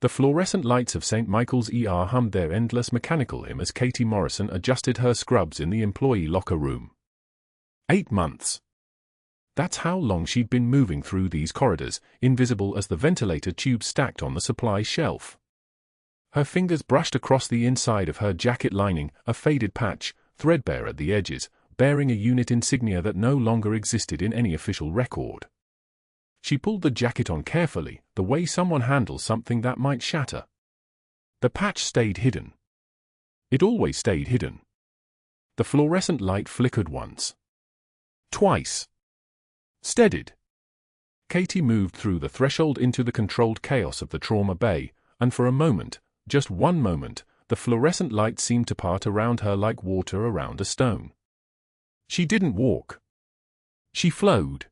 The fluorescent lights of St. Michael's ER hummed their endless mechanical hymn as Katie Morrison adjusted her scrubs in the employee locker room. 8 months. That's how long she'd been moving through these corridors, invisible as the ventilator tubes stacked on the supply shelf. Her fingers brushed across the inside of her jacket lining, a faded patch, threadbare at the edges, bearing a unit insignia that no longer existed in any official record. She pulled the jacket on carefully, the way someone handles something that might shatter. The patch stayed hidden. It always stayed hidden. The fluorescent light flickered once. Twice. Steadied. Katie moved through the threshold into the controlled chaos of the trauma bay, and for a moment, just one moment, the fluorescent light seemed to part around her like water around a stone. She didn't walk. She flowed.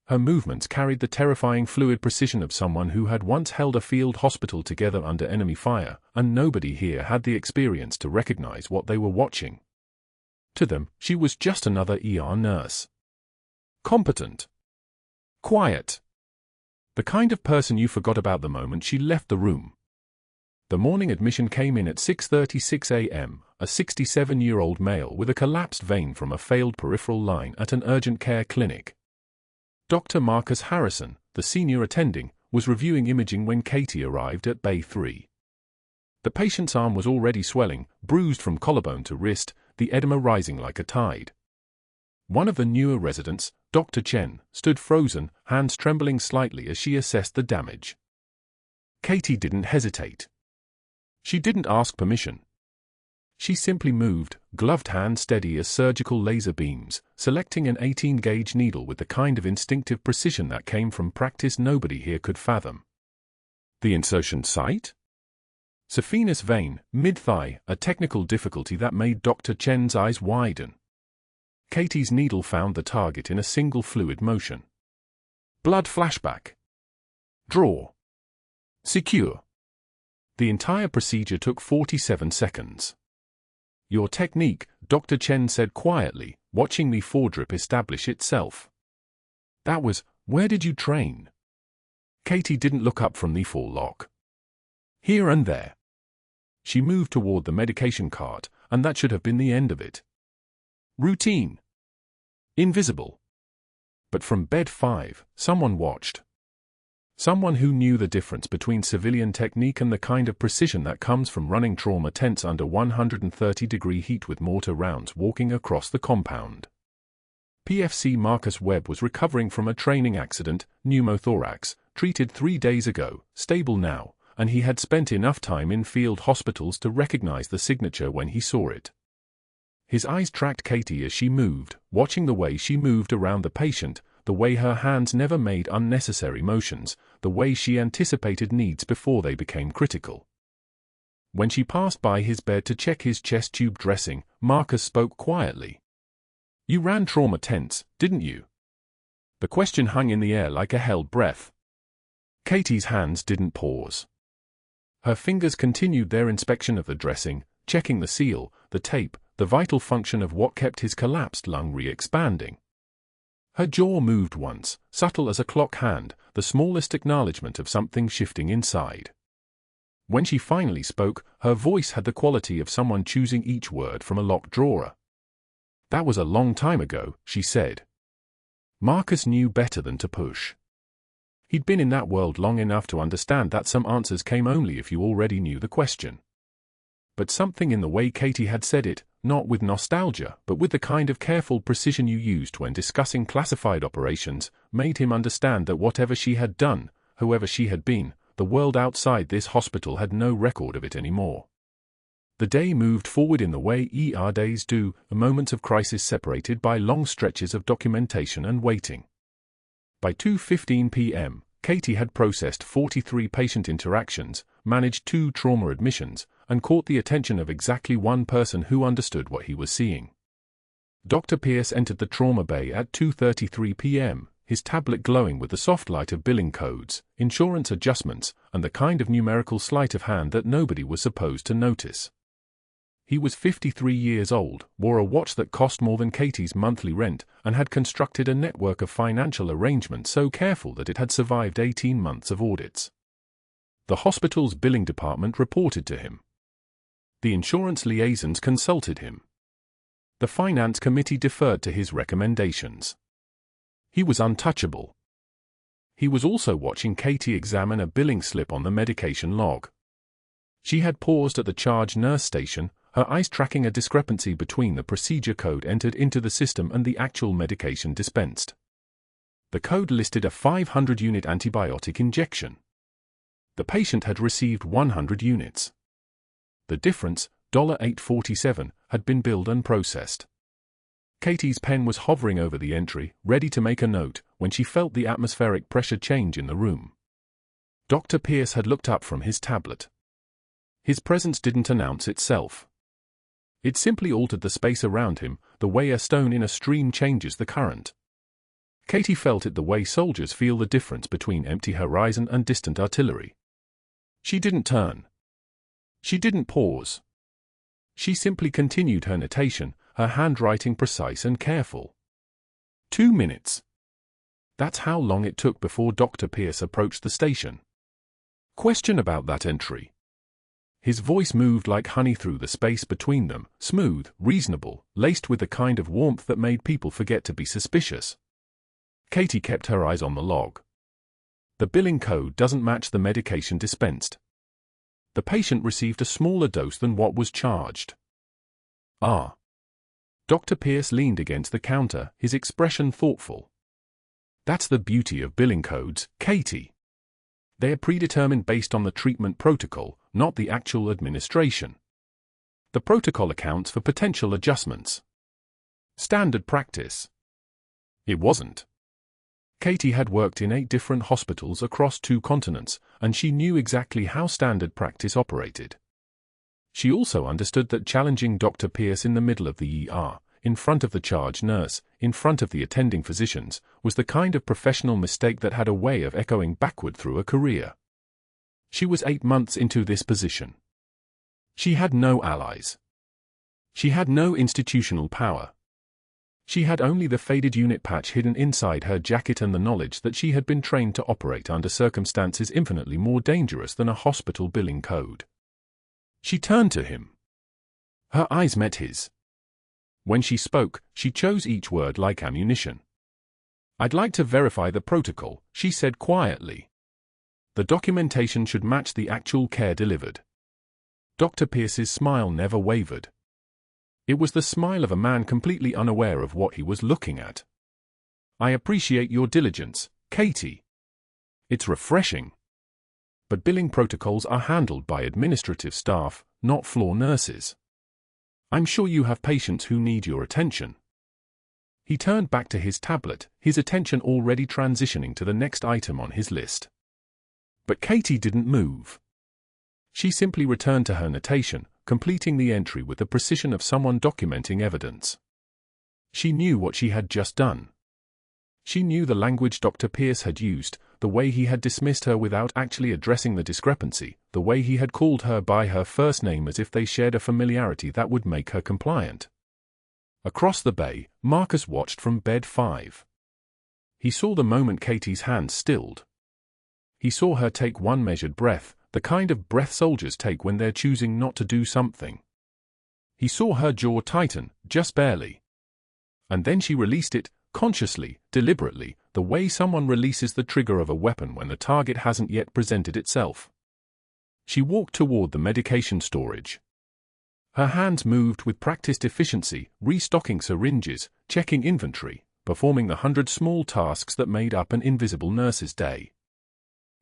Her movements carried the terrifying fluid precision of someone who had once held a field hospital together under enemy fire, and nobody here had the experience to recognize what they were watching. To them, she was just another ER nurse. Competent. Quiet. The kind of person you forgot about the moment she left the room. The morning admission came in at 6:36 a.m., a 67-year-old male with a collapsed vein from a failed peripheral line at an urgent care clinic. Dr. Marcus Harrison, the senior attending, was reviewing imaging when Katie arrived at Bay 3. The patient's arm was already swelling, bruised from collarbone to wrist, the edema rising like a tide. One of the newer residents, Dr. Chen, stood frozen, hands trembling slightly as she assessed the damage. Katie didn't hesitate. She didn't ask permission. She simply moved, gloved hand steady as surgical laser beams, selecting an 18-gauge needle with the kind of instinctive precision that came from practice nobody here could fathom. The insertion site? Saphenous vein, mid-thigh, a technical difficulty that made Dr. Chen's eyes widen. Katie's needle found the target in a single fluid motion. Blood flashback. Draw. Secure. The entire procedure took 47 seconds. Your technique, Dr. Chen said quietly, watching the foredrip establish itself. That was, where did you train? Katie didn't look up from the forelock. Here and there. She moved toward the medication cart, and that should have been the end of it. Routine. Invisible. But from bed 5, someone watched. Someone who knew the difference between civilian technique and the kind of precision that comes from running trauma tents under 130-degree heat with mortar rounds walking across the compound. PFC Marcus Webb was recovering from a training accident, pneumothorax, treated 3 days ago, stable now, and he had spent enough time in field hospitals to recognize the signature when he saw it. His eyes tracked Katie as she moved, watching the way she moved around the patient, the way her hands never made unnecessary motions, the way she anticipated needs before they became critical. When she passed by his bed to check his chest tube dressing, Marcus spoke quietly. You ran trauma tents, didn't you? The question hung in the air like a held breath. Katie's hands didn't pause. Her fingers continued their inspection of the dressing, checking the seal, the tape, the vital function of what kept his collapsed lung re-expanding. Her jaw moved once, subtle as a clock hand, the smallest acknowledgement of something shifting inside. When she finally spoke, her voice had the quality of someone choosing each word from a locked drawer. That was a long time ago, she said. Marcus knew better than to push. He'd been in that world long enough to understand that some answers came only if you already knew the question. But something in the way Katie had said it, not with nostalgia, but with the kind of careful precision you used when discussing classified operations, made him understand that whatever she had done, whoever she had been, the world outside this hospital had no record of it anymore. The day moved forward in the way ER days do, moments of crisis separated by long stretches of documentation and waiting. By 2:15 p.m., Katie had processed 43 patient interactions, managed 2 trauma admissions, and caught the attention of exactly one person who understood what he was seeing. Dr. Pierce entered the trauma bay at 2:33 p.m., his tablet glowing with the soft light of billing codes, insurance adjustments, and the kind of numerical sleight of hand that nobody was supposed to notice. He was 53 years old, wore a watch that cost more than Katie's monthly rent, and had constructed a network of financial arrangements so careful that it had survived 18 months of audits. The hospital's billing department reported to him. The insurance liaisons consulted him. The finance committee deferred to his recommendations. He was untouchable. He was also watching Katie examine a billing slip on the medication log. She had paused at the charge nurse station, her eyes tracking a discrepancy between the procedure code entered into the system and the actual medication dispensed. The code listed a 500-unit antibiotic injection. The patient had received 100 units. The difference, $8.47, had been billed and processed. Katie's pen was hovering over the entry, ready to make a note, when she felt the atmospheric pressure change in the room. Dr. Pierce had looked up from his tablet. His presence didn't announce itself. It simply altered the space around him, the way a stone in a stream changes the current. Katie felt it the way soldiers feel the difference between empty horizon and distant artillery. She didn't turn. She didn't pause. She simply continued her notation, her handwriting precise and careful. 2 minutes. That's how long it took before Dr. Pierce approached the station. Question about that entry. His voice moved like honey through the space between them, smooth, reasonable, laced with the kind of warmth that made people forget to be suspicious. Katie kept her eyes on the log. The billing code doesn't match the medication dispensed. The patient received a smaller dose than what was charged. Ah. Dr. Pierce leaned against the counter, his expression thoughtful. That's the beauty of billing codes, Katie. They are predetermined based on the treatment protocol, not the actual administration. The protocol accounts for potential adjustments. Standard practice. It wasn't. Katie had worked in 8 different hospitals across 2 continents, and she knew exactly how standard practice operated. She also understood that challenging Dr. Pierce in the middle of the ER, in front of the charge nurse, in front of the attending physicians, was the kind of professional mistake that had a way of echoing backward through a career. She was 8 months into this position. She had no allies. She had no institutional power. She had only the faded unit patch hidden inside her jacket and the knowledge that she had been trained to operate under circumstances infinitely more dangerous than a hospital billing code. She turned to him. Her eyes met his. When she spoke, she chose each word like ammunition. I'd like to verify the protocol, she said quietly. The documentation should match the actual care delivered. Dr. Pierce's smile never wavered. It was the smile of a man completely unaware of what he was looking at. I appreciate your diligence, Katie. It's refreshing. But billing protocols are handled by administrative staff, not floor nurses. I'm sure you have patients who need your attention. He turned back to his tablet, his attention already transitioning to the next item on his list. But Katie didn't move. She simply returned to her notation, completing the entry with the precision of someone documenting evidence. She knew what she had just done. She knew the language Dr. Pierce had used, the way he had dismissed her without actually addressing the discrepancy, the way he had called her by her first name as if they shared a familiarity that would make her compliant. Across the bay, Marcus watched from bed 5. He saw the moment Katie's hands stilled. He saw her take one measured breath, the kind of breath soldiers take when they're choosing not to do something. He saw her jaw tighten, just barely. And then she released it, consciously, deliberately, the way someone releases the trigger of a weapon when the target hasn't yet presented itself. She walked toward the medication storage. Her hands moved with practiced efficiency, restocking syringes, checking inventory, performing the 100 small tasks that made up an invisible nurse's day.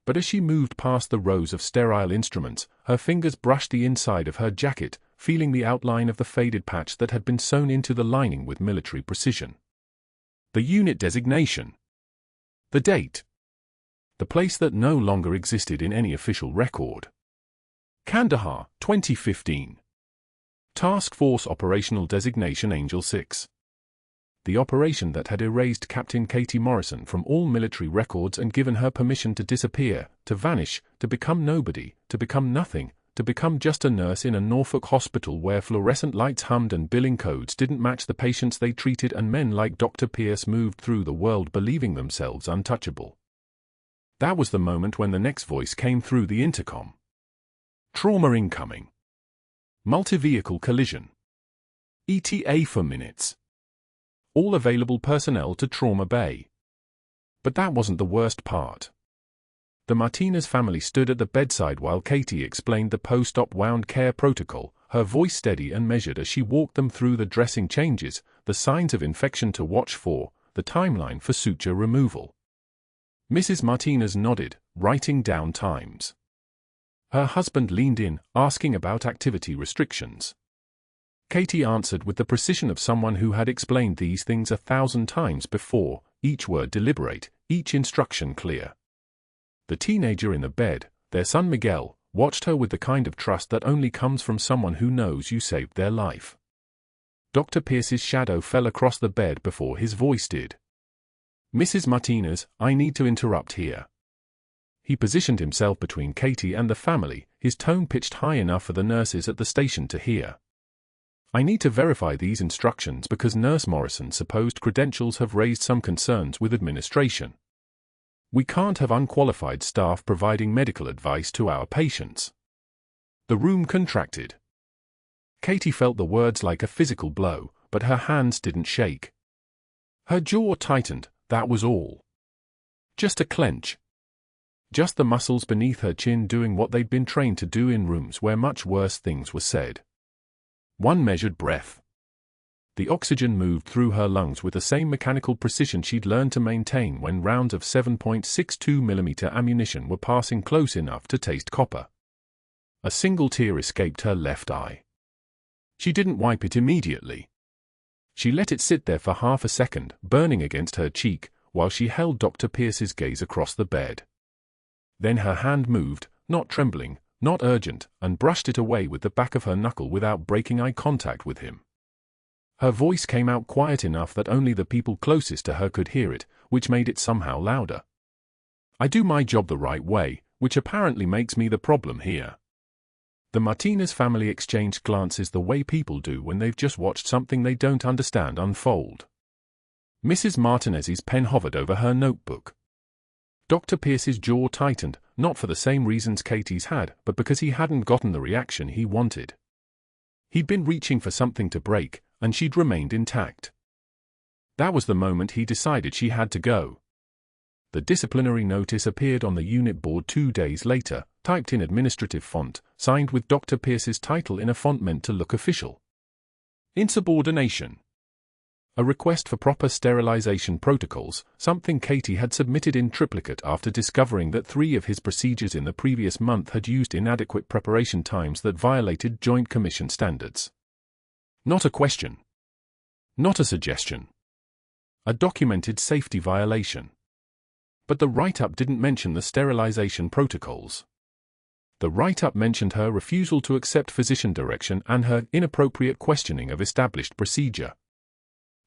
But as she moved past the rows of sterile instruments, her fingers brushed the inside of her jacket, feeling the outline of the faded patch that had been sewn into the lining with military precision. The unit designation. The date. The place that no longer existed in any official record. Kandahar, 2015. Task Force Operational Designation Angel 6. The operation that had erased Captain Katie Morrison from all military records and given her permission to disappear, to vanish, to become nobody, to become nothing, to become just a nurse in a Norfolk hospital where fluorescent lights hummed and billing codes didn't match the patients they treated and men like Dr. Pierce moved through the world believing themselves untouchable. That was the moment when the next voice came through the intercom. Trauma incoming. Multi-vehicle collision. ETA for minutes. All available personnel to Trauma Bay. But that wasn't the worst part. The Martinez family stood at the bedside while Katie explained the post-op wound care protocol, her voice steady and measured as she walked them through the dressing changes, the signs of infection to watch for, the timeline for suture removal. Mrs. Martinez nodded, writing down times. Her husband leaned in, asking about activity restrictions. Katie answered with the precision of someone who had explained these things 1,000 times before, each word deliberate, each instruction clear. The teenager in the bed, their son Miguel, watched her with the kind of trust that only comes from someone who knows you saved their life. Dr. Pierce's shadow fell across the bed before his voice did. Mrs. Martinez, I need to interrupt here. He positioned himself between Katie and the family, his tone pitched high enough for the nurses at the station to hear. I need to verify these instructions because Nurse Morrison's supposed credentials have raised some concerns with administration. We can't have unqualified staff providing medical advice to our patients. The room contracted. Katie felt the words like a physical blow, but her hands didn't shake. Her jaw tightened, that was all. Just a clench. Just the muscles beneath her chin doing what they'd been trained to do in rooms where much worse things were said. One measured breath. The oxygen moved through her lungs with the same mechanical precision she'd learned to maintain when rounds of 7.62mm ammunition were passing close enough to taste copper. A single tear escaped her left eye. She didn't wipe it immediately. She let it sit there for half a second, burning against her cheek, while she held Dr. Pierce's gaze across the bed. Then her hand moved, not trembling, not urgent, and brushed it away with the back of her knuckle without breaking eye contact with him. Her voice came out quiet enough that only the people closest to her could hear it, which made it somehow louder. I do my job the right way, which apparently makes me the problem here. The Martinez family exchanged glances the way people do when they've just watched something they don't understand unfold. Mrs. Martinez's pen hovered over her notebook. Dr. Pierce's jaw tightened, not for the same reasons Katie's had, but because he hadn't gotten the reaction he wanted. He'd been reaching for something to break, and she'd remained intact. That was the moment he decided she had to go. The disciplinary notice appeared on the unit board 2 days later, typed in administrative font, signed with Dr. Pierce's title in a font meant to look official. Insubordination. A request for proper sterilization protocols, something Katie had submitted in triplicate after discovering that 3 of his procedures in the previous month had used inadequate preparation times that violated Joint Commission standards. Not a question. Not a suggestion. A documented safety violation. But the write-up didn't mention the sterilization protocols. The write-up mentioned her refusal to accept physician direction and her inappropriate questioning of established procedure.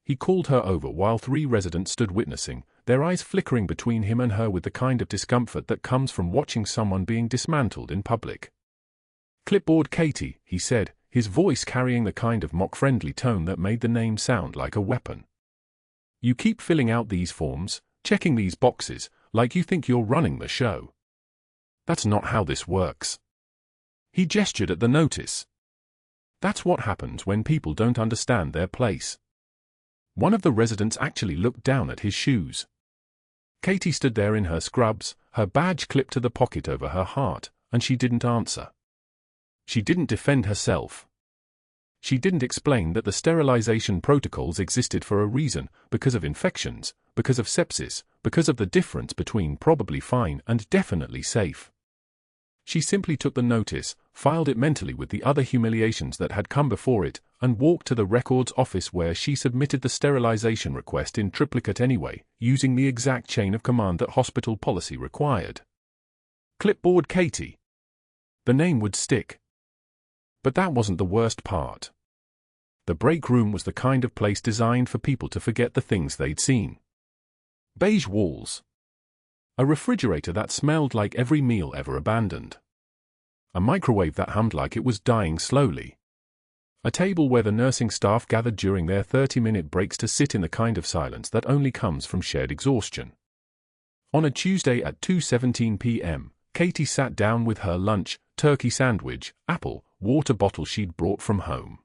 He called her over while 3 residents stood witnessing, their eyes flickering between him and her with the kind of discomfort that comes from watching someone being dismantled in public. Clipboard Katie, he said, his voice carrying the kind of mock-friendly tone that made the name sound like a weapon. You keep filling out these forms, checking these boxes, like you think you're running the show. That's not how this works. He gestured at the notice. That's what happens when people don't understand their place. One of the residents actually looked down at his shoes. Katie stood there in her scrubs, her badge clipped to the pocket over her heart, and she didn't answer. She didn't defend herself. She didn't explain that the sterilization protocols existed for a reason, because of infections, because of sepsis, because of the difference between probably fine and definitely safe. She simply took the notice, filed it mentally with the other humiliations that had come before it, and walked to the records office where she submitted the sterilization request in triplicate anyway, using the exact chain of command that hospital policy required. Clipboard Katie. The name would stick. But that wasn't the worst part. The break room was the kind of place designed for people to forget the things they'd seen. Beige walls. A refrigerator that smelled like every meal ever abandoned. A microwave that hummed like it was dying slowly. A table where the nursing staff gathered during their 30-minute breaks to sit in the kind of silence that only comes from shared exhaustion. On a Tuesday at 2:17 p.m., Katie sat down with her lunch, turkey sandwich, apple, water bottle she'd brought from home.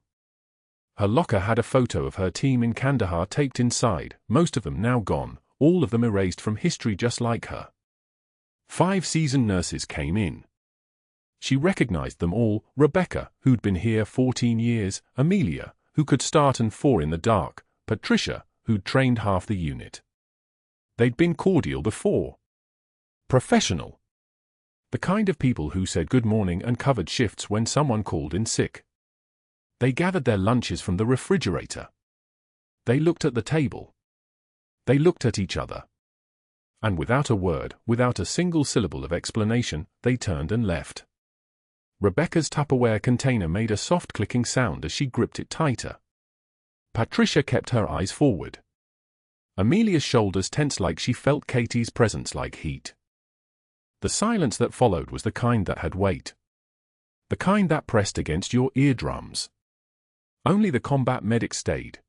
Her locker had a photo of her team in Kandahar taped inside, most of them now gone, all of them erased from history just like her. 5 seasoned nurses came in. She recognized them all: Rebecca, who'd been here 14 years, Amelia, who could start and 4 in the dark, Patricia, who'd trained half the unit. They'd been cordial before. Professional. The kind of people who said good morning and covered shifts when someone called in sick. They gathered their lunches from the refrigerator. They looked at the table. They looked at each other. And without a word, without a single syllable of explanation, they turned and left. Rebecca's Tupperware container made a soft clicking sound as she gripped it tighter. Patricia kept her eyes forward. Amelia's shoulders tensed like she felt Katie's presence like heat. The silence that followed was the kind that had weight. The kind that pressed against your eardrums. Only the combat medic stayed.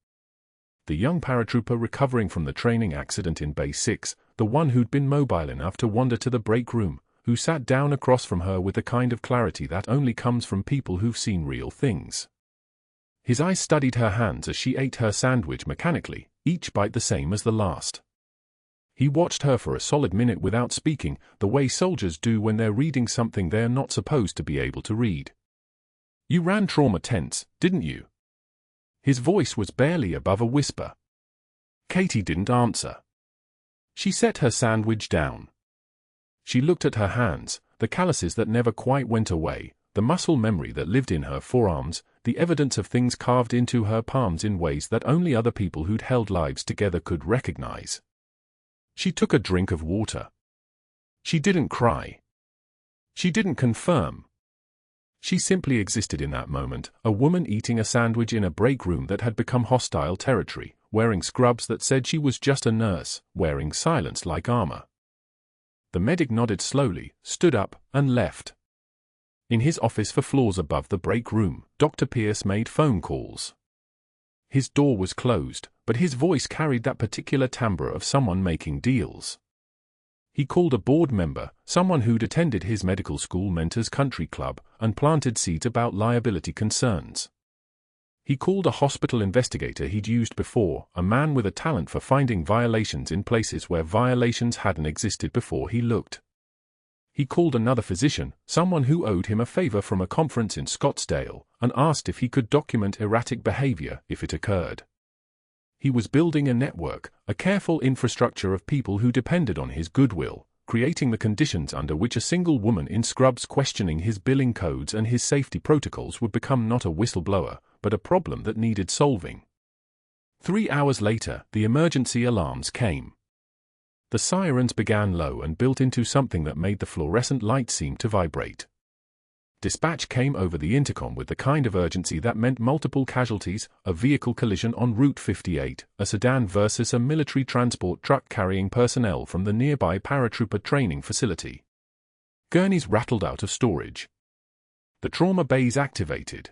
The young paratrooper recovering from the training accident in Base 6, the one who'd been mobile enough to wander to the break room, who sat down across from her with the kind of clarity that only comes from people who've seen real things. His eyes studied her hands as she ate her sandwich mechanically, each bite the same as the last. He watched her for a solid minute without speaking, the way soldiers do when they're reading something they're not supposed to be able to read. "You ran trauma tents, didn't you?" His voice was barely above a whisper. Katie didn't answer. She set her sandwich down. She looked at her hands, the calluses that never quite went away, the muscle memory that lived in her forearms, the evidence of things carved into her palms in ways that only other people who'd held lives together could recognize. She took a drink of water. She didn't cry. She didn't confirm. She simply existed in that moment, a woman eating a sandwich in a break room that had become hostile territory, wearing scrubs that said she was just a nurse, wearing silence like armor. The medic nodded slowly, stood up, and left. In his office 4 floors above the break room, Dr. Pierce made phone calls. His door was closed, but his voice carried that particular timbre of someone making deals. He called a board member, someone who'd attended his medical school mentor's country club, and planted seeds about liability concerns. He called a hospital investigator he'd used before, a man with a talent for finding violations in places where violations hadn't existed before he looked. He called another physician, someone who owed him a favor from a conference in Scottsdale, and asked if he could document erratic behavior if it occurred. He was building a network, a careful infrastructure of people who depended on his goodwill, creating the conditions under which a single woman in scrubs questioning his billing codes and his safety protocols would become not a whistleblower, but a problem that needed solving. 3 hours later, the emergency alarms came. The sirens began low and built into something that made the fluorescent light seem to vibrate. Dispatch came over the intercom with the kind of urgency that meant multiple casualties, a vehicle collision on Route 58, a sedan versus a military transport truck carrying personnel from the nearby paratrooper training facility. Gurneys rattled out of storage. The trauma bays activated.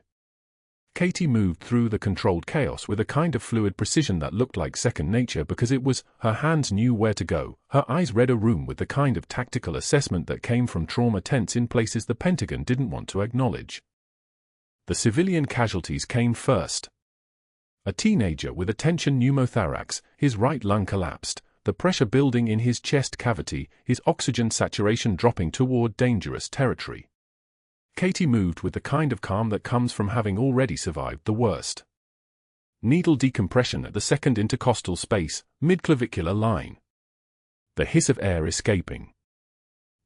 Katie moved through the controlled chaos with a kind of fluid precision that looked like second nature because it was, her hands knew where to go, her eyes read a room with the kind of tactical assessment that came from trauma tents in places the Pentagon didn't want to acknowledge. The civilian casualties came first. A teenager with a tension pneumothorax, his right lung collapsed, the pressure building in his chest cavity, his oxygen saturation dropping toward dangerous territory. Katie moved with the kind of calm that comes from having already survived the worst. Needle decompression at the second intercostal space, mid-clavicular line. The hiss of air escaping.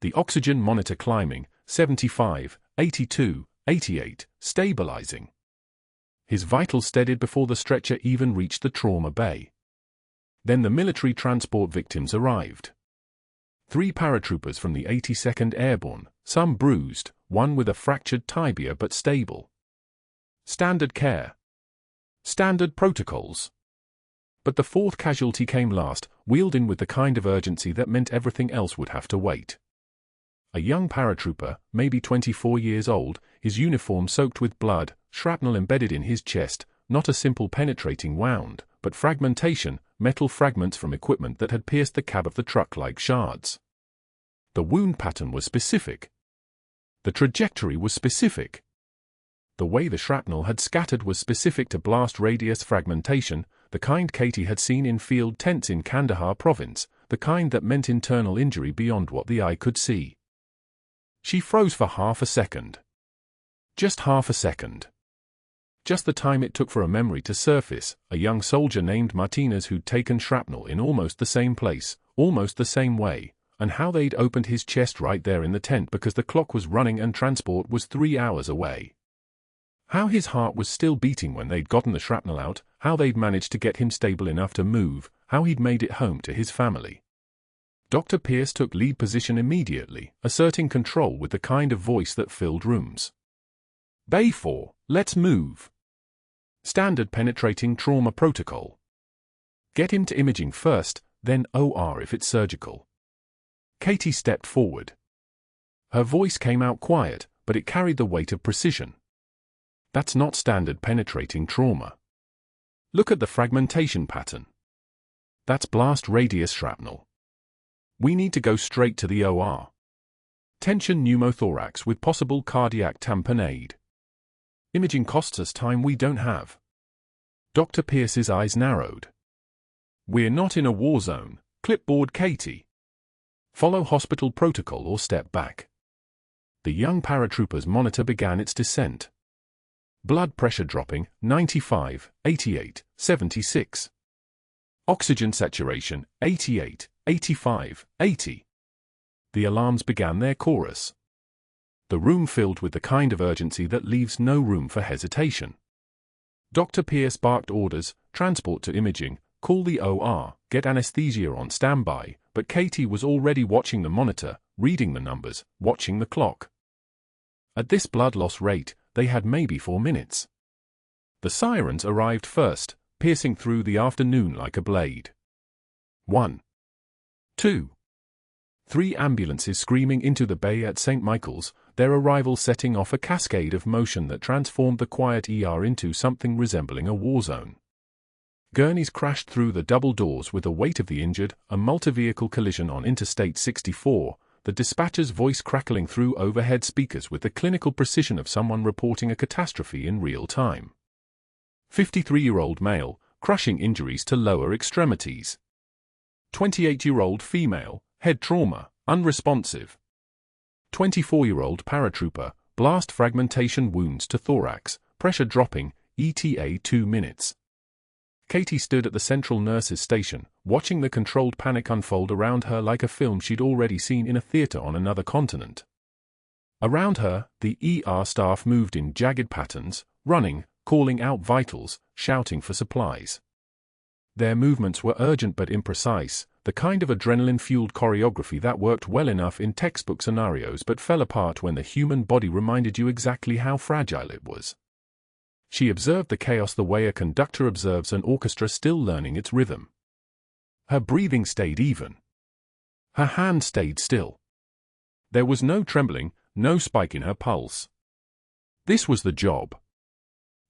The oxygen monitor climbing, 75, 82, 88, stabilizing. His vitals steadied before the stretcher even reached the trauma bay. Then the military transport victims arrived. 3 paratroopers from the 82nd Airborne, some bruised, one with a fractured tibia but stable. Standard care. Standard protocols. But the 4th casualty came last, wheeled in with the kind of urgency that meant everything else would have to wait. A young paratrooper, maybe 24 years old, his uniform soaked with blood, shrapnel embedded in his chest, not a simple penetrating wound, but fragmentation, metal fragments from equipment that had pierced the cab of the truck like shards. The wound pattern was specific. The trajectory was specific. The way the shrapnel had scattered was specific to blast radius fragmentation, the kind Katie had seen in field tents in Kandahar province, the kind that meant internal injury beyond what the eye could see. She froze for half a second. Just half a second. Just the time it took for a memory to surface, a young soldier named Martinez who'd taken shrapnel in almost the same place, almost the same way, and how they'd opened his chest right there in the tent because the clock was running and transport was 3 hours away. How his heart was still beating when they'd gotten the shrapnel out, how they'd managed to get him stable enough to move, how he'd made it home to his family. Dr. Pierce took lead position immediately, asserting control with the kind of voice that filled rooms. Bay 4, let's move. Standard penetrating trauma protocol. Get him to imaging first, then OR if it's surgical. Katie stepped forward. Her voice came out quiet, but it carried the weight of precision. That's not standard penetrating trauma. Look at the fragmentation pattern. That's blast radius shrapnel. We need to go straight to the OR. Tension pneumothorax with possible cardiac tamponade. Imaging costs us time we don't have. Dr. Pierce's eyes narrowed. We're not in a war zone, clipboard Katie. Follow hospital protocol or step back. The young paratrooper's monitor began its descent. Blood pressure dropping, 95, 88, 76. Oxygen saturation, 88, 85, 80. The alarms began their chorus. The room filled with the kind of urgency that leaves no room for hesitation. Dr. Pierce barked orders, transport to imaging, call the OR, get anesthesia on standby, but Katie was already watching the monitor, reading the numbers, watching the clock. At this blood loss rate, they had maybe 4 minutes. The sirens arrived first, piercing through the afternoon like a blade. 1, 2, 3 ambulances screaming into the bay at St. Michael's, their arrival setting off a cascade of motion that transformed the quiet ER into something resembling a war zone. Gurneys crashed through the double doors with the weight of the injured, a multi-vehicle collision on Interstate 64, the dispatcher's voice crackling through overhead speakers with the clinical precision of someone reporting a catastrophe in real time. 53-year-old male, crushing injuries to lower extremities. 28-year-old female, head trauma, unresponsive. 24-year-old paratrooper, blast fragmentation wounds to thorax, pressure dropping, ETA 2 minutes. Katie stood at the central nurse's station, watching the controlled panic unfold around her like a film she'd already seen in a theater on another continent. Around her, the ER staff moved in jagged patterns, running, calling out vitals, shouting for supplies. Their movements were urgent but imprecise, the kind of adrenaline-fueled choreography that worked well enough in textbook scenarios but fell apart when the human body reminded you exactly how fragile it was. She observed the chaos the way a conductor observes an orchestra still learning its rhythm. Her breathing stayed even. Her hand stayed still. There was no trembling, no spike in her pulse. This was the job.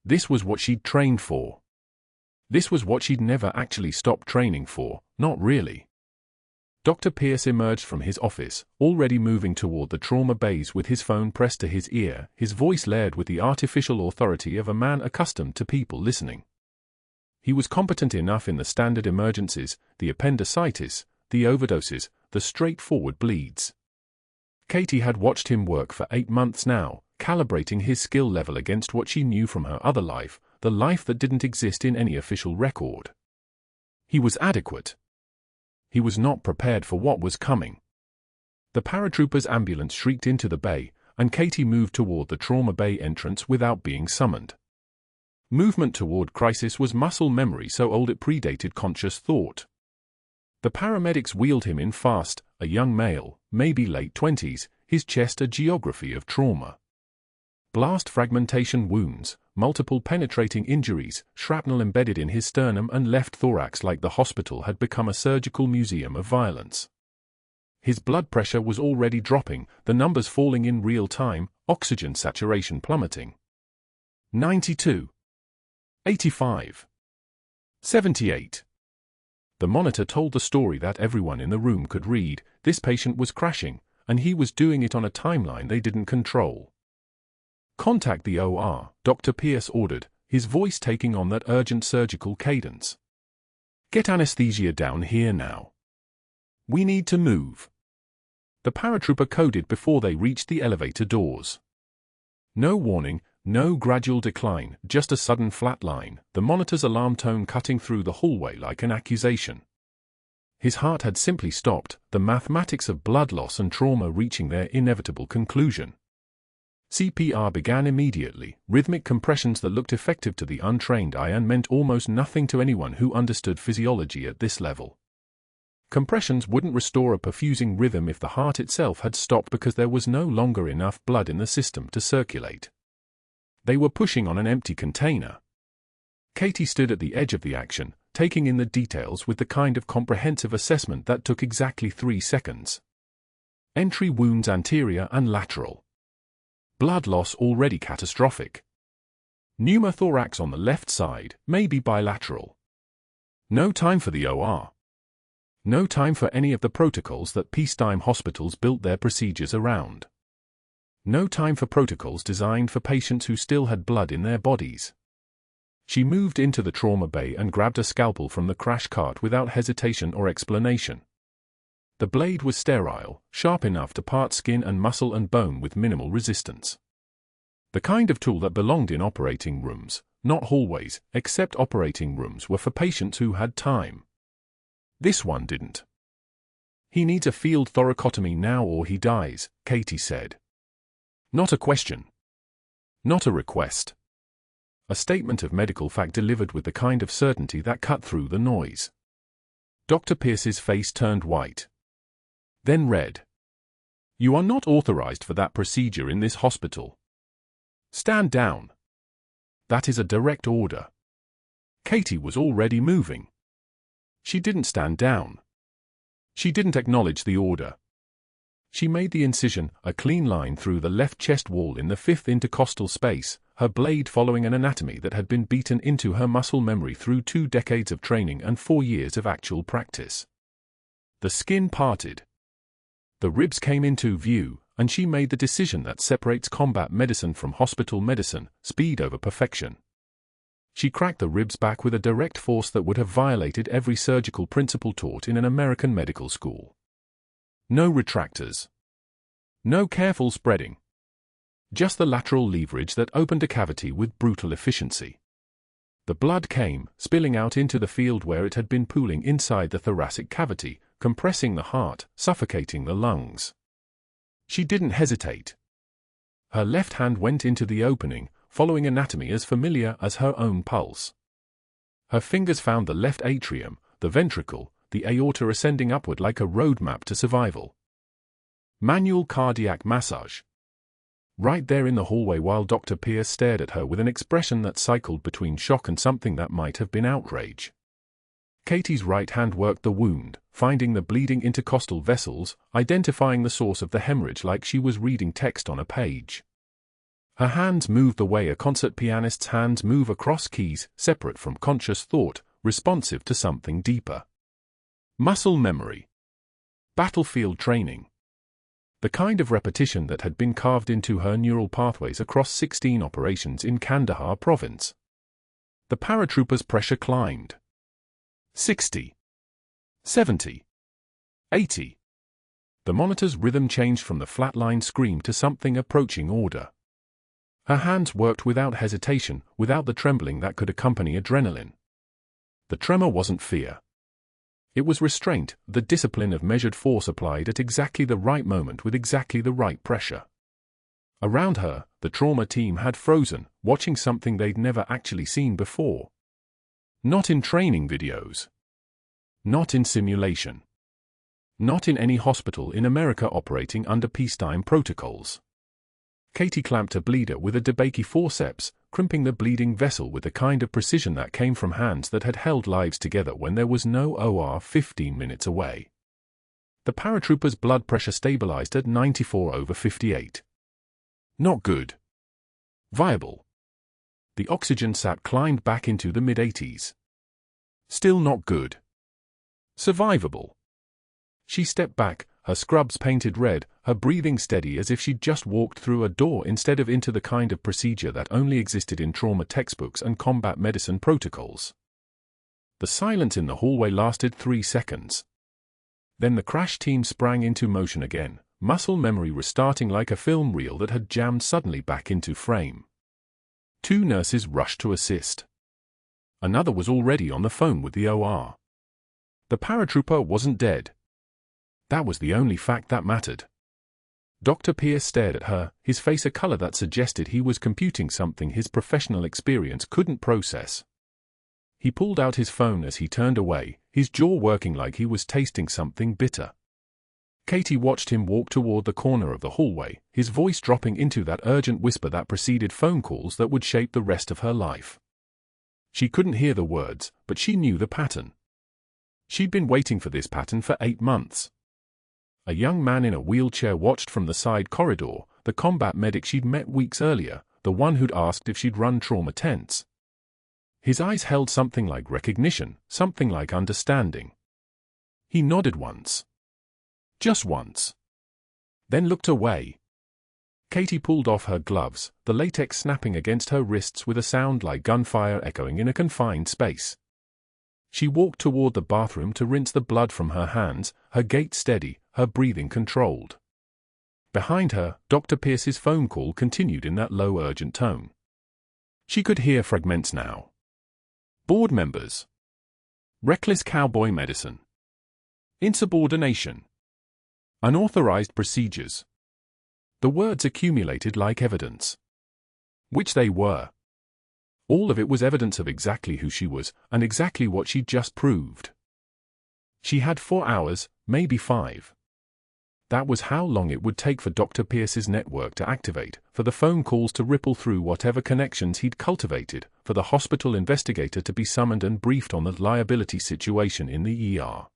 This was what she'd trained for. This was what she'd never actually stopped training for, not really. Dr. Pierce emerged from his office, already moving toward the trauma bays with his phone pressed to his ear, his voice layered with the artificial authority of a man accustomed to people listening. He was competent enough in the standard emergencies, the appendicitis, the overdoses, the straightforward bleeds. Katie had watched him work for 8 months now, calibrating his skill level against what she knew from her other life, the life that didn't exist in any official record. He was adequate. He was not prepared for what was coming. The paratrooper's ambulance shrieked into the bay, and Katie moved toward the trauma bay entrance without being summoned. Movement toward crisis was muscle memory so old it predated conscious thought. The paramedics wheeled him in fast, a young male, maybe late 20s, his chest a geography of trauma. Blast fragmentation wounds, multiple penetrating injuries, shrapnel embedded in his sternum and left thorax like the hospital had become a surgical museum of violence. His blood pressure was already dropping, the numbers falling in real time, oxygen saturation plummeting. 92. 85. 78. The monitor told the story that everyone in the room could read. This patient was crashing, and he was doing it on a timeline they didn't control. "Contact the OR," Dr. Pierce ordered, his voice taking on that urgent surgical cadence. "Get anesthesia down here now. We need to move." The paratrooper coded before they reached the elevator doors. No warning, no gradual decline, just a sudden flat line, the monitor's alarm tone cutting through the hallway like an accusation. His heart had simply stopped, the mathematics of blood loss and trauma reaching their inevitable conclusion. CPR began immediately, rhythmic compressions that looked effective to the untrained eye and meant almost nothing to anyone who understood physiology at this level. Compressions wouldn't restore a perfusing rhythm if the heart itself had stopped because there was no longer enough blood in the system to circulate. They were pushing on an empty container. Katie stood at the edge of the action, taking in the details with the kind of comprehensive assessment that took exactly 3 seconds. Entry wounds anterior and lateral. Blood loss already catastrophic. Pneumothorax on the left side, maybe bilateral. No time for the OR. No time for any of the protocols that peacetime hospitals built their procedures around. No time for protocols designed for patients who still had blood in their bodies. She moved into the trauma bay and grabbed a scalpel from the crash cart without hesitation or explanation. The blade was sterile, sharp enough to part skin and muscle and bone with minimal resistance. The kind of tool that belonged in operating rooms, not hallways, except operating rooms were for patients who had time. This one didn't. "He needs a field thoracotomy now or he dies," Katie said. Not a question. Not a request. A statement of medical fact delivered with the kind of certainty that cut through the noise. Dr. Pierce's face turned white. Then red. "You are not authorized for that procedure in this hospital. Stand down." That is a direct order. Katie was already moving. She didn't stand down. She didn't acknowledge the order. She made the incision, a clean line through the left chest wall in the 5th intercostal space, her blade following an anatomy that had been beaten into her muscle memory through 2 decades of training and 4 years of actual practice. The skin parted. The ribs came into view, and she made the decision that separates combat medicine from hospital medicine, speed over perfection. She cracked the ribs back with a direct force that would have violated every surgical principle taught in an American medical school. No retractors. No careful spreading. Just the lateral leverage that opened a cavity with brutal efficiency. The blood came, spilling out into the field where it had been pooling inside the thoracic cavity, compressing the heart, suffocating the lungs. She didn't hesitate. Her left hand went into the opening, following anatomy as familiar as her own pulse. Her fingers found the left atrium, the ventricle, the aorta ascending upward like a roadmap to survival. Manual cardiac massage. Right there in the hallway while Dr. Pierce stared at her with an expression that cycled between shock and something that might have been outrage. Katie's right hand worked the wound, finding the bleeding intercostal vessels, identifying the source of the hemorrhage like she was reading text on a page. Her hands moved the way a concert pianist's hands move across keys, separate from conscious thought, responsive to something deeper. Muscle memory. Battlefield training. The kind of repetition that had been carved into her neural pathways across 16 operations in Kandahar province. The paratrooper's pressure climbed. 60. 70. 80. The monitor's rhythm changed from the flatline scream to something approaching order. Her hands worked without hesitation, without the trembling that could accompany adrenaline. The tremor wasn't fear. It was restraint, the discipline of measured force applied at exactly the right moment with exactly the right pressure. Around her, the trauma team had frozen, watching something they'd never actually seen before. Not in training videos. Not in simulation. Not in any hospital in America operating under peacetime protocols. Katie clamped a bleeder with a DeBakey forceps, crimping the bleeding vessel with the kind of precision that came from hands that had held lives together when there was no OR 15 minutes away. The paratrooper's blood pressure stabilized at 94/58. Not good. Viable. The oxygen sat climbed back into the mid-80s. Still not good. Survivable. She stepped back, her scrubs painted red, her breathing steady as if she'd just walked through a door instead of into the kind of procedure that only existed in trauma textbooks and combat medicine protocols. The silence in the hallway lasted 3 seconds. Then the crash team sprang into motion again, muscle memory restarting like a film reel that had jammed suddenly back into frame. 2 nurses rushed to assist. Another was already on the phone with the OR. The paratrooper wasn't dead. That was the only fact that mattered. Dr. Pierce stared at her, his face a color that suggested he was computing something his professional experience couldn't process. He pulled out his phone as he turned away, his jaw working like he was tasting something bitter. Katie watched him walk toward the corner of the hallway, his voice dropping into that urgent whisper that preceded phone calls that would shape the rest of her life. She couldn't hear the words, but she knew the pattern. She'd been waiting for this pattern for 8 months. A young man in a wheelchair watched from the side corridor, the combat medic she'd met weeks earlier, the one who'd asked if she'd run trauma tents. His eyes held something like recognition, something like understanding. He nodded once. Just once. Then looked away. Katie pulled off her gloves, the latex snapping against her wrists with a sound like gunfire echoing in a confined space. She walked toward the bathroom to rinse the blood from her hands, her gait steady, her breathing controlled. Behind her, Dr. Pierce's phone call continued in that low, urgent tone. She could hear fragments now. Board members. Reckless cowboy medicine. Insubordination. Unauthorized procedures. The words accumulated like evidence. Which they were. All of it was evidence of exactly who she was, and exactly what she'd just proved. She had 4 hours, maybe 5. That was how long it would take for Dr. Pierce's network to activate, for the phone calls to ripple through whatever connections he'd cultivated, for the hospital investigator to be summoned and briefed on the liability situation in the ER.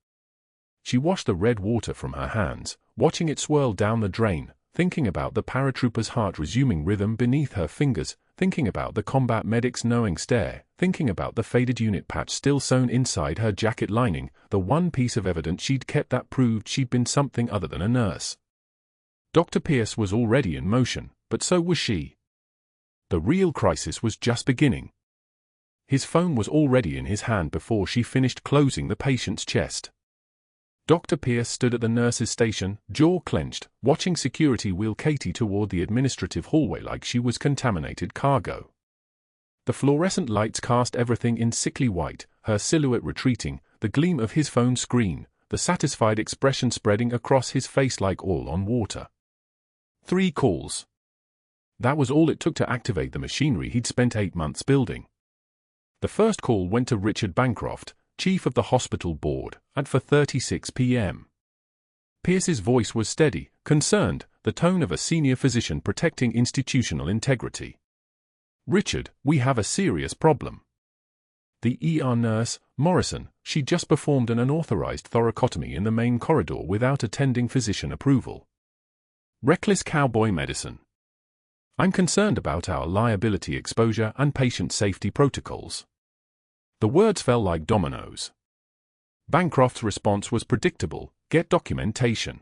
She washed the red water from her hands, watching it swirl down the drain, thinking about the paratrooper's heart resuming rhythm beneath her fingers, thinking about the combat medic's knowing stare, thinking about the faded unit patch still sewn inside her jacket lining, the one piece of evidence she'd kept that proved she'd been something other than a nurse. Dr. Pierce was already in motion, but so was she. The real crisis was just beginning. His phone was already in his hand before she finished closing the patient's chest. Dr. Pierce stood at the nurse's station, jaw clenched, watching security wheel Katie toward the administrative hallway like she was contaminated cargo. The fluorescent lights cast everything in sickly white, her silhouette retreating, the gleam of his phone screen, the satisfied expression spreading across his face like oil on water. 3 calls. That was all it took to activate the machinery he'd spent 8 months building. The first call went to Richard Bancroft, chief of the hospital board, at 4:36 p.m. Pierce's voice was steady, concerned, the tone of a senior physician protecting institutional integrity. Richard, we have a serious problem. The ER nurse, Morrison, she just performed an unauthorized thoracotomy in the main corridor without attending physician approval. Reckless cowboy medicine. I'm concerned about our liability exposure and patient safety protocols. The words fell like dominoes. Bancroft's response was predictable: get documentation.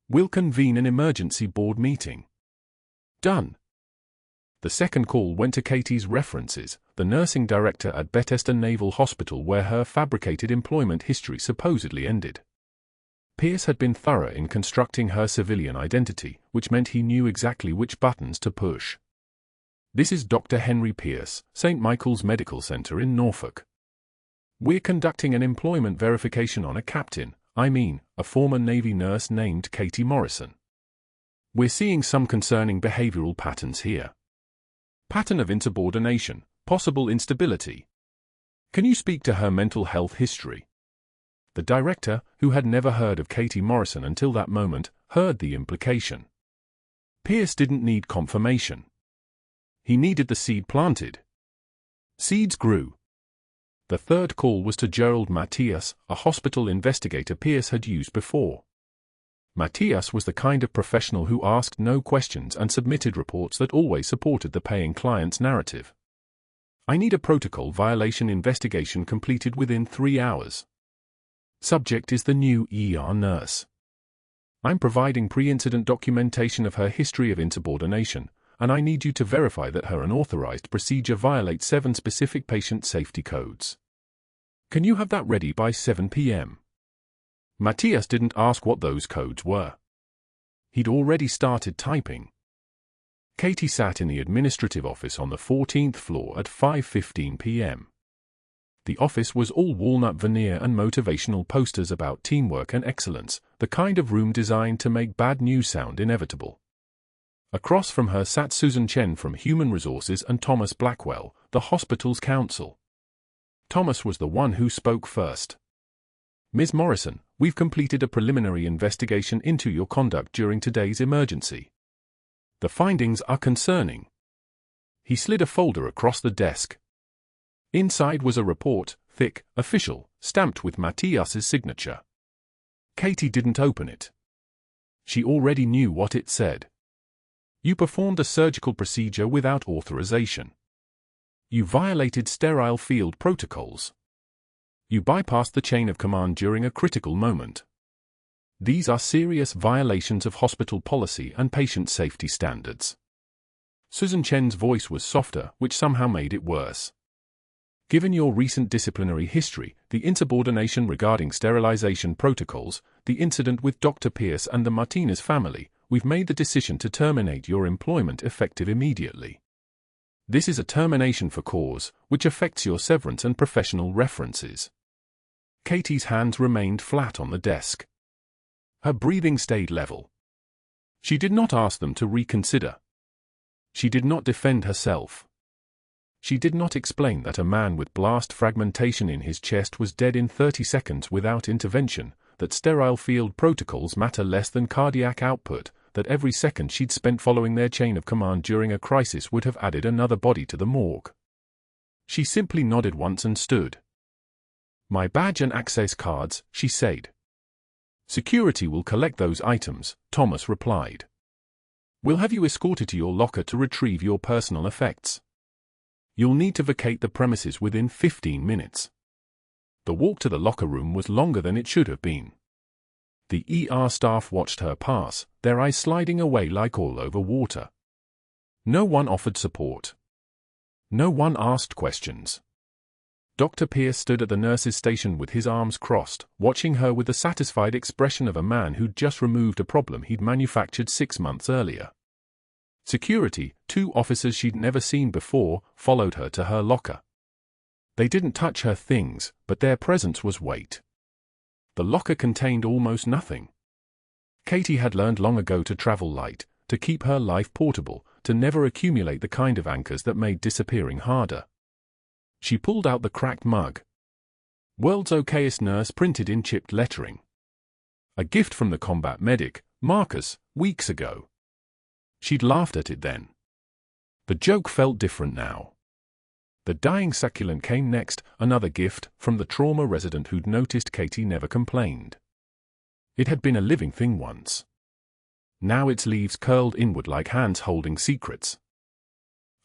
We'll convene an emergency board meeting. Done. The second call went to Katie's references, the nursing director at Bethesda Naval Hospital where her fabricated employment history supposedly ended. Pierce had been thorough in constructing her civilian identity, which meant he knew exactly which buttons to push. This is Dr. Henry Pierce, St. Michael's Medical Center in Norfolk. We're conducting an employment verification on a former Navy nurse named Katie Morrison. We're seeing some concerning behavioral patterns here. Pattern of insubordination, possible instability. Can you speak to her mental health history? The director, who had never heard of Katie Morrison until that moment, heard the implication. Pierce didn't need confirmation. He needed the seed planted. Seeds grew. The third call was to Gerald Matthias, a hospital investigator Pierce had used before. Matthias was the kind of professional who asked no questions and submitted reports that always supported the paying client's narrative. I need a protocol violation investigation completed within 3 hours. Subject is the new ER nurse. I'm providing pre-incident documentation of her history of insubordination, and I need you to verify that her unauthorized procedure violates 7 specific patient safety codes. Can you have that ready by 7 p.m.? Matthias didn't ask what those codes were. He'd already started typing. Katie sat in the administrative office on the 14th floor at 5:15 p.m. The office was all walnut veneer and motivational posters about teamwork and excellence, the kind of room designed to make bad news sound inevitable. Across from her sat Susan Chen from Human Resources and Thomas Blackwell, the hospital's counsel. Thomas was the one who spoke first. Ms. Morrison, we've completed a preliminary investigation into your conduct during today's emergency. The findings are concerning. He slid a folder across the desk. Inside was a report, thick, official, stamped with Matthias's signature. Katie didn't open it. She already knew what it said. You performed a surgical procedure without authorization. You violated sterile field protocols. You bypassed the chain of command during a critical moment. These are serious violations of hospital policy and patient safety standards. Susan Chen's voice was softer, which somehow made it worse. Given your recent disciplinary history, the insubordination regarding sterilization protocols, the incident with Dr. Pierce and the Martinez family, we've made the decision to terminate your employment effective immediately. This is a termination for cause, which affects your severance and professional references. Katie's hands remained flat on the desk. Her breathing stayed level. She did not ask them to reconsider. She did not defend herself. She did not explain that a man with blast fragmentation in his chest was dead in 30 seconds without intervention, that sterile field protocols matter less than cardiac output, that every second she'd spent following their chain of command during a crisis would have added another body to the morgue. She simply nodded once and stood. My badge and access cards, she said. Security will collect those items, Thomas replied. We'll have you escorted to your locker to retrieve your personal effects. You'll need to vacate the premises within 15 minutes. The walk to the locker room was longer than it should have been. The ER staff watched her pass, their eyes sliding away like oil over water. No one offered support. No one asked questions. Dr. Pierce stood at the nurse's station with his arms crossed, watching her with the satisfied expression of a man who'd just removed a problem he'd manufactured 6 months earlier. Security, 2 officers she'd never seen before, followed her to her locker. They didn't touch her things, but their presence was weight. The locker contained almost nothing. Katie had learned long ago to travel light, to keep her life portable, to never accumulate the kind of anchors that made disappearing harder. She pulled out the cracked mug. World's okayest nurse printed in chipped lettering. A gift from the combat medic, Marcus, weeks ago. She'd laughed at it then. The joke felt different now. The dying succulent came next, another gift, from the trauma resident who'd noticed Katie never complained. It had been a living thing once. Now its leaves curled inward like hands holding secrets.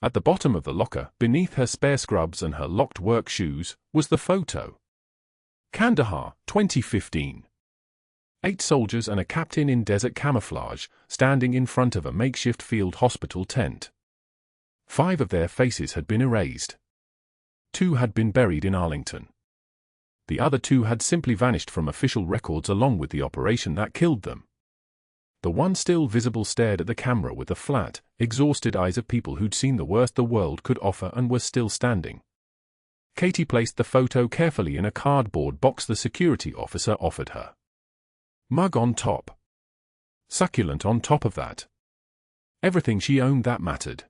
At the bottom of the locker, beneath her spare scrubs and her locked work shoes, was the photo. Kandahar, 2015. 8 soldiers and a captain in desert camouflage, standing in front of a makeshift field hospital tent. 5 of their faces had been erased. 2 had been buried in Arlington. The other 2 had simply vanished from official records along with the operation that killed them. The one still visible stared at the camera with the flat, exhausted eyes of people who'd seen the worst the world could offer and were still standing. Katie placed the photo carefully in a cardboard box the security officer offered her. Mug on top. Succulent on top of that. Everything she owned that mattered.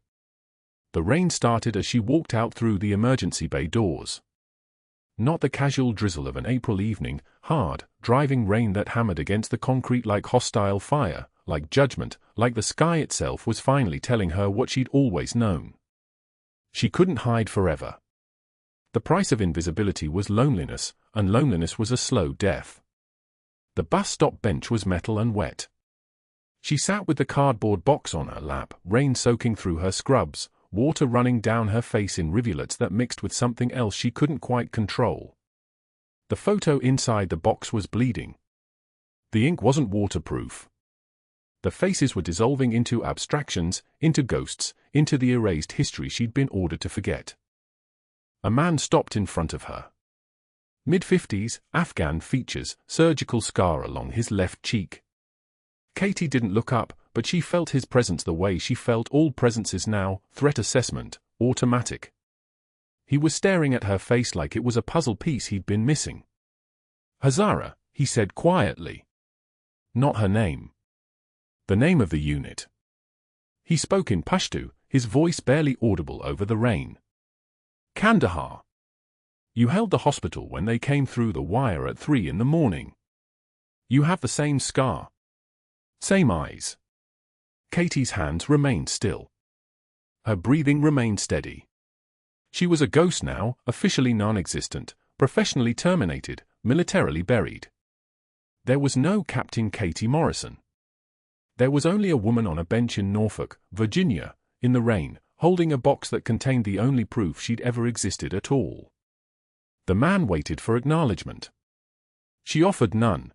The rain started as she walked out through the emergency bay doors. Not the casual drizzle of an April evening, hard, driving rain that hammered against the concrete like hostile fire, like judgment, like the sky itself was finally telling her what she'd always known. She couldn't hide forever. The price of invisibility was loneliness, and loneliness was a slow death. The bus stop bench was metal and wet. She sat with the cardboard box on her lap, rain soaking through her scrubs, water running down her face in rivulets that mixed with something else she couldn't quite control. The photo inside the box was bleeding. The ink wasn't waterproof. The faces were dissolving into abstractions, into ghosts, into the erased history she'd been ordered to forget. A man stopped in front of her. Mid-50s, Afghan features, surgical scar along his left cheek. Katie didn't look up, but she felt his presence the way she felt all presences now, threat assessment, automatic. He was staring at her face like it was a puzzle piece he'd been missing. Hazara, he said quietly. Not her name. The name of the unit. He spoke in Pashto, his voice barely audible over the rain. Kandahar. You held the hospital when they came through the wire at 3 in the morning. You have the same scar. Same eyes. Katie's hands remained still. Her breathing remained steady. She was a ghost now, officially non-existent, professionally terminated, militarily buried. There was no Captain Katie Morrison. There was only a woman on a bench in Norfolk, Virginia, in the rain, holding a box that contained the only proof she'd ever existed at all. The man waited for acknowledgement. She offered none.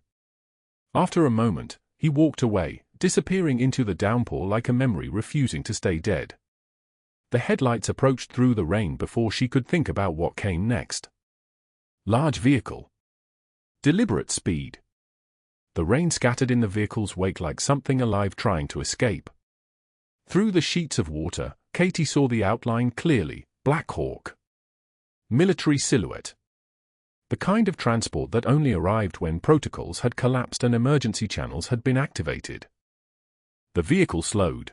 After a moment, he walked away, disappearing into the downpour like a memory refusing to stay dead. The headlights approached through the rain before she could think about what came next. Large vehicle. Deliberate speed. The rain scattered in the vehicle's wake like something alive trying to escape. Through the sheets of water, Katie saw the outline clearly, Black Hawk. Military silhouette. The kind of transport that only arrived when protocols had collapsed and emergency channels had been activated. The vehicle slowed.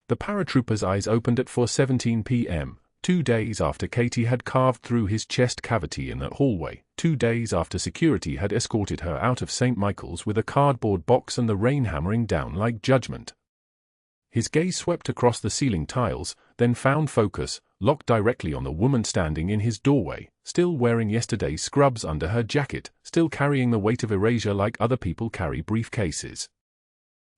The paratrooper's eyes opened at 4:17 p.m., 2 days after Katie had carved through his chest cavity in that hallway, 2 days after security had escorted her out of St. Michael's with a cardboard box and the rain hammering down like judgment. His gaze swept across the ceiling tiles, then found focus, locked directly on the woman standing in his doorway, still wearing yesterday's scrubs under her jacket, still carrying the weight of erasure like other people carry briefcases.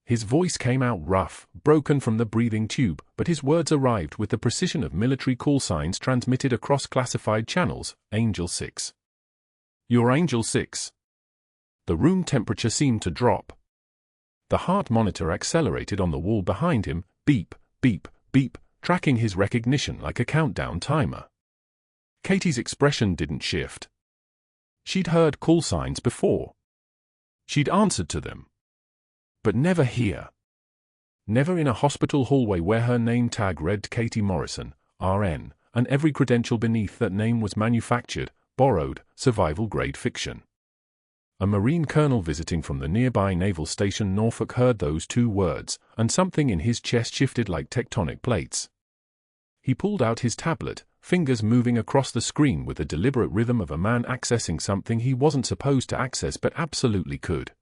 His voice came out rough, broken from the breathing tube, but his words arrived with the precision of military call signs transmitted across classified channels. Angel 6. You're Angel 6. The room temperature seemed to drop. The heart monitor accelerated on the wall behind him, beep, beep, beep, tracking his recognition like a countdown timer. Katie's expression didn't shift. She'd heard call signs before. She'd answered to them. But never here. Never in a hospital hallway where her name tag read Katie Morrison, RN, and every credential beneath that name was manufactured, borrowed, survival-grade fiction. A Marine colonel visiting from the nearby naval station Norfolk heard those 2 words, and something in his chest shifted like tectonic plates. He pulled out his tablet, fingers moving across the screen with the deliberate rhythm of a man accessing something he wasn't supposed to access but absolutely could.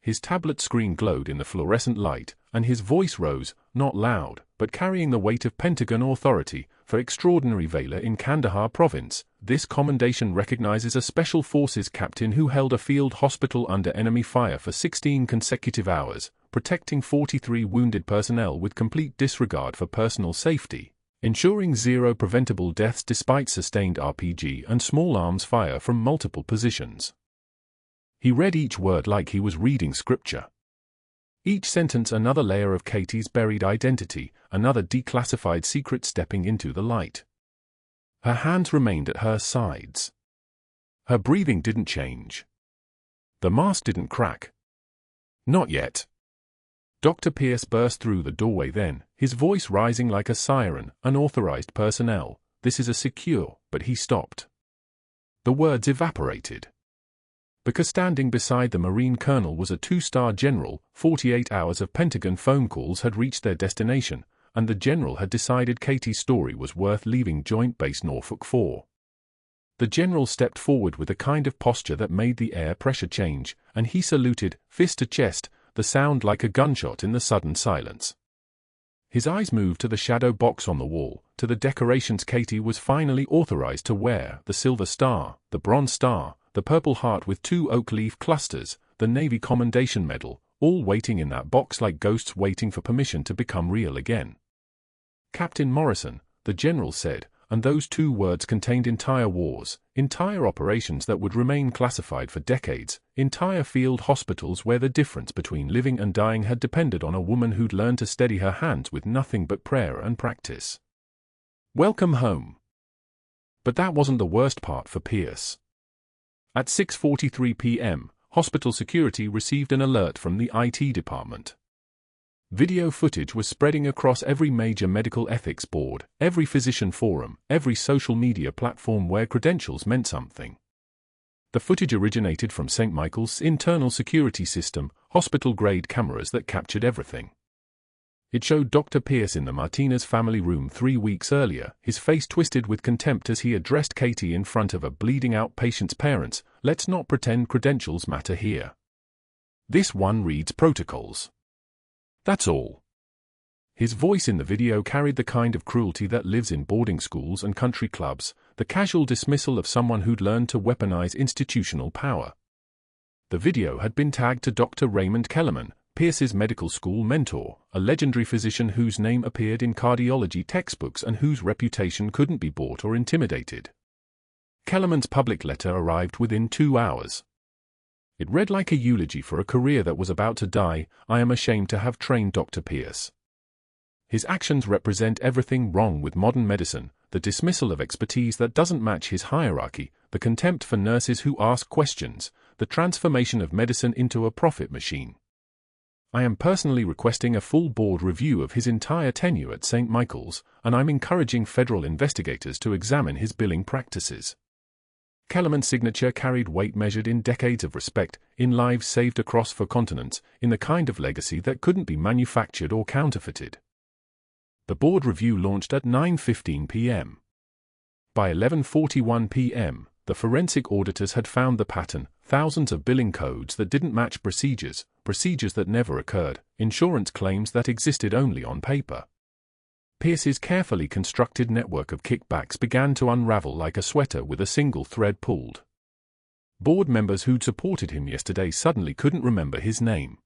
His tablet screen glowed in the fluorescent light, and his voice rose, not loud, but carrying the weight of Pentagon authority. For extraordinary valor in Kandahar province, this commendation recognizes a special forces captain who held a field hospital under enemy fire for 16 consecutive hours, protecting 43 wounded personnel with complete disregard for personal safety, ensuring 0 preventable deaths despite sustained RPG and small arms fire from multiple positions. He read each word like he was reading scripture. Each sentence another layer of Katie's buried identity, another declassified secret stepping into the light. Her hands remained at her sides. Her breathing didn't change. The mask didn't crack. Not yet. Dr. Pierce burst through the doorway then, his voice rising like a siren. Unauthorized personnel, this is a secure, but he stopped. The words evaporated. Because standing beside the Marine colonel was a 2-star general, 48 hours of Pentagon phone calls had reached their destination, and the general had decided Katie's story was worth leaving Joint Base Norfolk for. The general stepped forward with a kind of posture that made the air pressure change, and he saluted, fist to chest, the sound like a gunshot in the sudden silence. His eyes moved to the shadow box on the wall, to the decorations Katie was finally authorized to wear, the silver star, the bronze star, the purple heart with 2 oak leaf clusters, the Navy Commendation Medal, all waiting in that box like ghosts waiting for permission to become real again. Captain Morrison, the general said, and those two words contained entire wars, entire operations that would remain classified for decades, entire field hospitals where the difference between living and dying had depended on a woman who'd learned to steady her hands with nothing but prayer and practice. Welcome home. But that wasn't the worst part for Pierce. At 6:43 p.m., hospital security received an alert from the IT department. Video footage was spreading across every major medical ethics board, every physician forum, every social media platform where credentials meant something. The footage originated from St. Michael's internal security system, hospital-grade cameras that captured everything. It showed Dr. Pierce in the Martinez family room 3 weeks earlier, his face twisted with contempt as he addressed Katie in front of a bleeding-out patient's parents. Let's not pretend credentials matter here. This one reads protocols. That's all. His voice in the video carried the kind of cruelty that lives in boarding schools and country clubs, the casual dismissal of someone who'd learned to weaponize institutional power. The video had been tagged to Dr. Raymond Kellerman, Pierce's medical school mentor, a legendary physician whose name appeared in cardiology textbooks and whose reputation couldn't be bought or intimidated. Kellerman's public letter arrived within 2 hours. It read like a eulogy for a career that was about to die. I am ashamed to have trained Dr. Pierce. His actions represent everything wrong with modern medicine, the dismissal of expertise that doesn't match his hierarchy, the contempt for nurses who ask questions, the transformation of medicine into a profit machine. I am personally requesting a full board review of his entire tenure at St. Michael's, and I'm encouraging federal investigators to examine his billing practices. Kellerman's signature carried weight measured in decades of respect, in lives saved across 4 continents, in the kind of legacy that couldn't be manufactured or counterfeited. The board review launched at 9:15 p.m. By 11:41 p.m., the forensic auditors had found the pattern, thousands of billing codes that didn't match procedures that never occurred, insurance claims that existed only on paper. Pierce's carefully constructed network of kickbacks began to unravel like a sweater with a single thread pulled. Board members who'd supported him yesterday suddenly couldn't remember his name.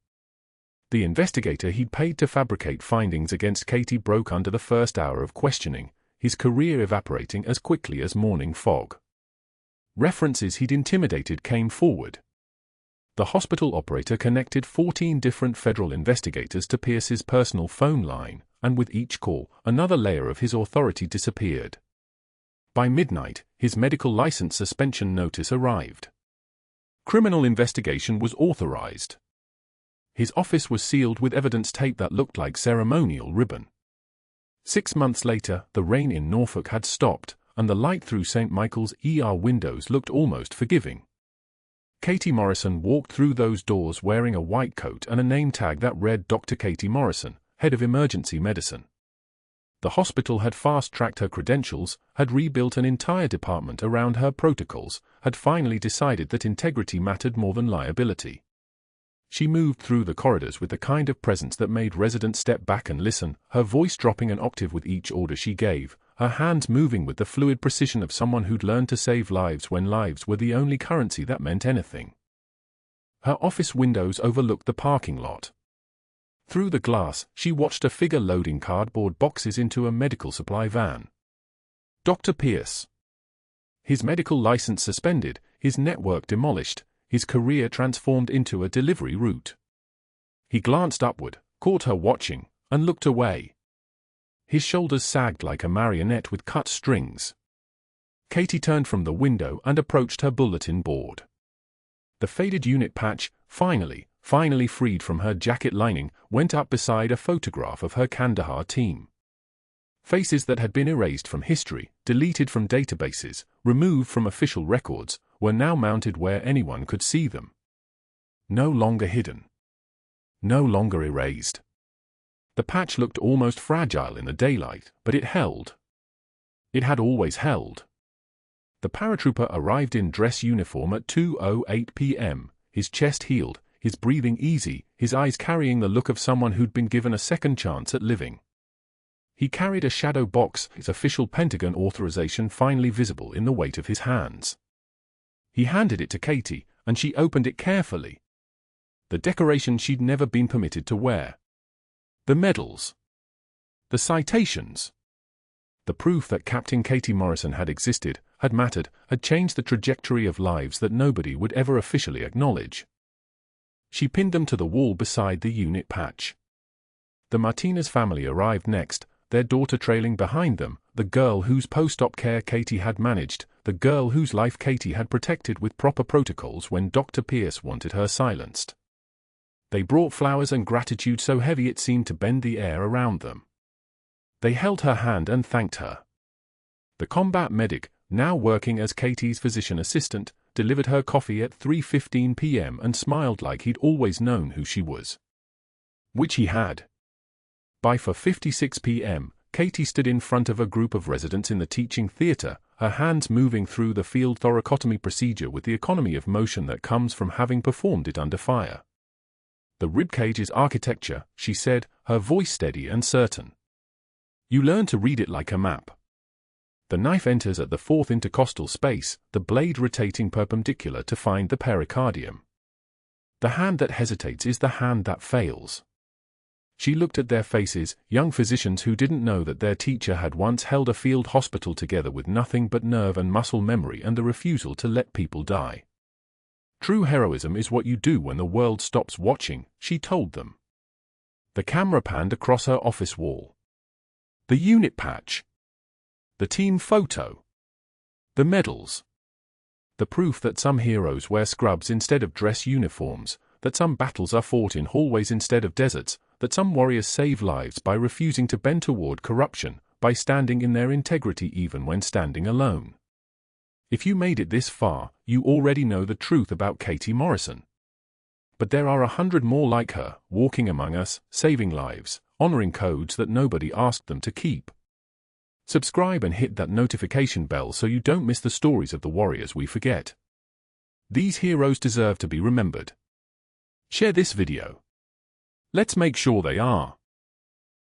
The investigator he'd paid to fabricate findings against Katie broke under the first hour of questioning, his career evaporating as quickly as morning fog. References he'd intimidated came forward. The hospital operator connected 14 different federal investigators to Pierce's personal phone line, and with each call, another layer of his authority disappeared. By midnight, his medical license suspension notice arrived. Criminal investigation was authorized. His office was sealed with evidence tape that looked like ceremonial ribbon. 6 months later, the rain in Norfolk had stopped, and the light through St. Michael's ER windows looked almost forgiving. Katie Morrison walked through those doors wearing a white coat and a name tag that read Dr. Katie Morrison, head of emergency medicine. The hospital had fast-tracked her credentials, had rebuilt an entire department around her protocols, had finally decided that integrity mattered more than liability. She moved through the corridors with the kind of presence that made residents step back and listen, her voice dropping an octave with each order she gave, her hands moving with the fluid precision of someone who'd learned to save lives when lives were the only currency that meant anything. Her office windows overlooked the parking lot. Through the glass, she watched a figure loading cardboard boxes into a medical supply van. Dr. Pierce. His medical license suspended, his network demolished, his career transformed into a delivery route. He glanced upward, caught her watching, and looked away. His shoulders sagged like a marionette with cut strings. Katie turned from the window and approached her bulletin board. The faded unit patch, finally freed from her jacket lining, went up beside a photograph of her Kandahar team. Faces that had been erased from history, deleted from databases, removed from official records, were now mounted where anyone could see them. No longer hidden. No longer erased. The patch looked almost fragile in the daylight, but it held. It had always held. The paratrooper arrived in dress uniform at 2:08 p.m., his chest healed, his breathing easy, his eyes carrying the look of someone who'd been given a second chance at living. He carried a shadow box, his official Pentagon authorization finally visible in the weight of his hands. He handed it to Katie, and she opened it carefully. The decoration she'd never been permitted to wear. The medals. The citations. The proof that Captain Katie Morrison had existed, had mattered, had changed the trajectory of lives that nobody would ever officially acknowledge. She pinned them to the wall beside the unit patch. The Martinez family arrived next, their daughter trailing behind them, the girl whose post-op care Katie had managed, the girl whose life Katie had protected with proper protocols when Dr. Pierce wanted her silenced. They brought flowers and gratitude so heavy it seemed to bend the air around them. They held her hand and thanked her. The combat medic, now working as Katie's physician assistant, delivered her coffee at 3:15 p.m. and smiled like he'd always known who she was. Which he had. By 4:56 p.m., Katie stood in front of a group of residents in the teaching theater, her hands moving through the field thoracotomy procedure with the economy of motion that comes from having performed it under fire. The ribcage is architecture, she said, her voice steady and certain. You learn to read it like a map. The knife enters at the fourth intercostal space, the blade rotating perpendicular to find the pericardium. The hand that hesitates is the hand that fails. She looked at their faces, young physicians who didn't know that their teacher had once held a field hospital together with nothing but nerve and muscle memory and the refusal to let people die. True heroism is what you do when the world stops watching, she told them. The camera panned across her office wall. The unit patch. The team photo. The medals. The proof that some heroes wear scrubs instead of dress uniforms, that some battles are fought in hallways instead of deserts, that some warriors save lives by refusing to bend toward corruption, by standing in their integrity even when standing alone. If you made it this far, you already know the truth about Katie Morrison. But there are 100 more like her, walking among us, saving lives, honoring codes that nobody asked them to keep. Subscribe and hit that notification bell so you don't miss the stories of the warriors we forget. These heroes deserve to be remembered. Share this video. Let's make sure they are.